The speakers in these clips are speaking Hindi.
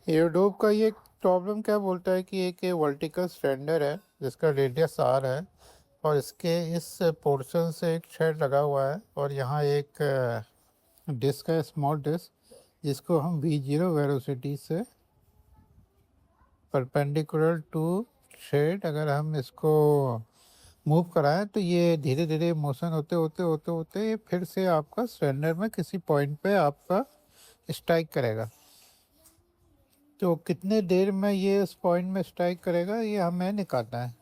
एयरडोप का ये प्रॉब्लम क्या बोलता है कि एक वर्टिकल सिलेंडर है जिसका रेडियस आर है और इसके इस पोर्शन से एक थ्रेड लगा हुआ है और यहाँ एक डिस्क है, स्मॉल डिस्क, जिसको हम V0 वेलोसिटी से परपेंडिकुलर टू थ्रेड अगर हम इसको मूव कराएं तो ये धीरे धीरे मोशन होते होते होते होते ये फिर से आपका सिलेंडर में किसी पॉइंट पे आपका स्ट्राइक करेगा। तो कितने देर में ये उस पॉइंट में स्ट्राइक करेगा ये हमें निकालना है।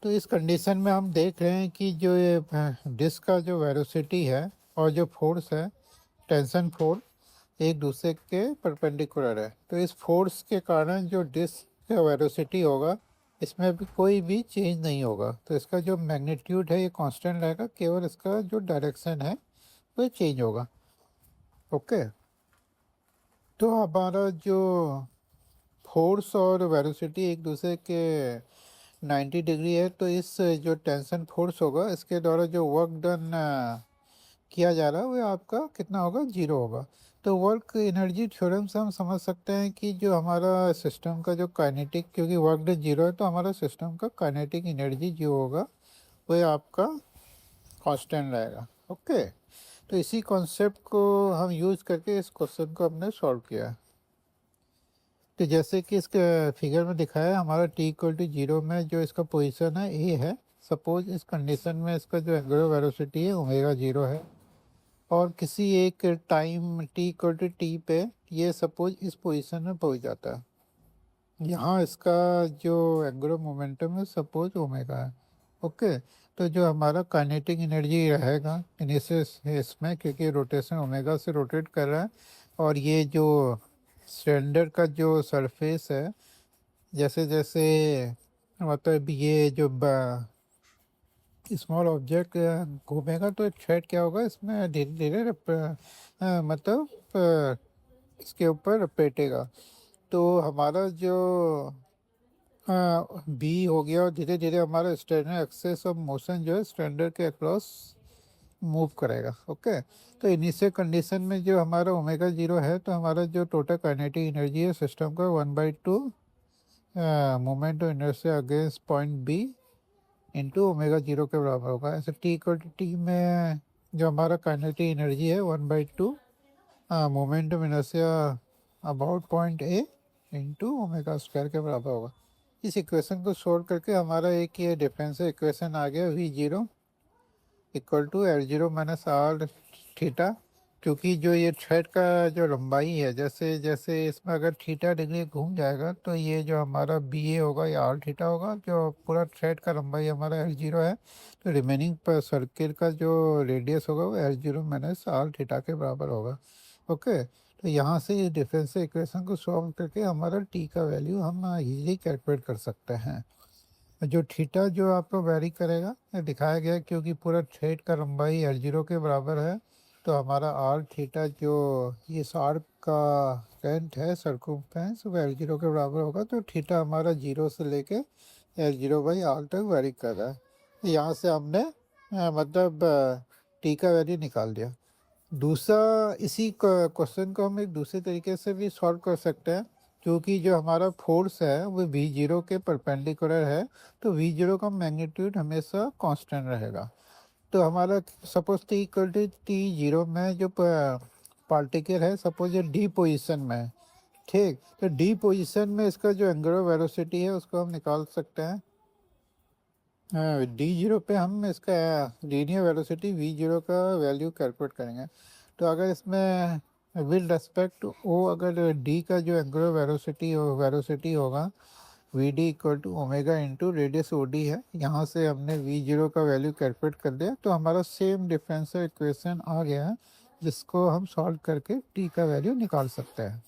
तो इस कंडीशन में हम देख रहे हैं कि जो ये डिस्क का जो वेलोसिटी है और जो फोर्स है, टेंशन फोर्स, एक दूसरे के परपेंडिकुलर है। तो इस फोर्स के कारण जो डिस्क का वेलोसिटी होगा इसमें भी कोई भी चेंज नहीं होगा। तो इसका जो मैग्नीट्यूड है ये कांस्टेंट रहेगा, केवल इसका जो डायरेक्शन है वो चेंज होगा। ओके, तो हमारा जो फोर्स और वेलोसिटी एक दूसरे के 90 डिग्री है, तो इस जो टेंशन फोर्स होगा इसके द्वारा जो वर्क डन किया जा रहा है वो आपका कितना होगा, जीरो होगा। तो वर्क एनर्जी थ्योरम से हम समझ सकते हैं कि जो हमारा सिस्टम का जो काइनेटिक, क्योंकि वर्क डन जीरो है तो हमारा सिस्टम का काइनेटिक एनर्जी जो होगा वो आपका कांस्टेंट रहेगा। ओके, तो इसी कॉन्सेप्ट को हम यूज़ करके इस क्वेश्चन को हमने सॉल्व किया। तो जैसे कि इसके फिगर में दिखाया है, हमारा टी इक्वल टू जीरो में जो इसका पोजीशन है ए है। सपोज इस कंडीशन में इसका जो एंगुलर वेलोसिटी है ओमेगा जीरो है और किसी एक time t equal to t पे ये सपोज इस पोजीशन में पहुंच जाता है। यहाँ इसका जो एंगुलर मोमेंटम है सपोज ओमेगा है। ओके, तो जो हमारा काइनेटिक एनर्जी रहेगा इनिशियल इसमें, क्योंकि रोटेशन ओमेगा से रोटेट कर रहा है और ये जो सिलेंडर का जो सरफेस है, जैसे जैसे मतलब ये जो स्मॉल ऑब्जेक्ट घूमेगा तो थ्रेड क्या होगा, इसमें धीरे धीरे मतलब इसके ऊपर लपेटेगा। तो हमारा जो बी हो गया और धीरे धीरे हमारा स्टैंडर्ड एक्सेस ऑफ मोशन जो है सिलेंडर के अक्रॉस मूव करेगा। ओके, तो इनिशियल कंडीशन में जो हमारा ओमेगा जीरो है तो हमारा जो टोटल काइनेटिक एनर्जी है सिस्टम का 1/2 moment of inertia against point B into omega zero के बराबर होगा। ऐसे टी इक्वल टू टी में जो हमारा काइनेटिक एनर्जी है 1/2 moment of inertia about point A into omega square के बराबर होगा। इस इक्वेशन को सोल्व करके हमारा एक ये डिफरेंशियल इक्वेशन आ गया v zero equal to l zero minus r theta. क्योंकि जो ये थ्रेड का जो लंबाई है, जैसे जैसे इसमें अगर थीटा डिग्री घूम जाएगा तो ये जो हमारा बी ए होगा या आर थीटा होगा। जो पूरा थ्रेड का लंबाई हमारा एल जीरो है तो रिमेनिंग पर सर्किल का जो रेडियस होगा वो l zero minus r theta के बराबर होगा। ओके, तो यहाँ से ये डिफरेंशियल इक्वेशन को सॉल्व करके हमारा टी का वैल्यू हम इजीली कैलकुलेट कर सकते हैं। जो थीटा जो आपको वेरी करेगा ये दिखाया गया क्योंकि पूरा थ्रेड का लंबाई एल जीरो के बराबर है। तो हमारा आर थीटा जो इस आर्क का लेंथ है सर्कमफ्रेंस वो एल जीरो के बराबर होगा। तो थीटा हमारा जीरो से लेके एल जीरो बाई आर तक वेरी कर रहा है। यहाँ से हमने मतलब टी का वैल्यू निकाल दिया। दूसरा, इसी क्वेश्चन को हम एक दूसरे तरीके से भी सॉल्व कर सकते हैं। क्योंकि जो हमारा फोर्स है वो वी जीरो के परपेंडिकुलर है तो वी जीरो का मैग्नीट्यूड हमेशा कांस्टेंट रहेगा। तो हमारा suppose t equal to t zero में जो पार्टिकल है सपोज ये डी पोजीशन में है, ठीक। तो डी पोजीशन में इसका जो एंगुलर वेलोसिटी है उसको हम निकाल सकते हैं। डी जीरो पे हम इसका लीनियर वेलोसिटी वी जीरो का वैल्यू कैलकुलेट करेंगे। तो अगर इसमें विद रेस्पेक्ट ओ अगर डी का जो एंगुलर वेलोसिटी होगा v D equal to omega into radius O D है। यहाँ से हमने वी जीरो का वैल्यू कैलकुलेट कर दिया तो हमारा सेम डिफरेंशियल इक्वेशन आ गया है जिसको हम सॉल्व करके टी का वैल्यू निकाल सकते हैं।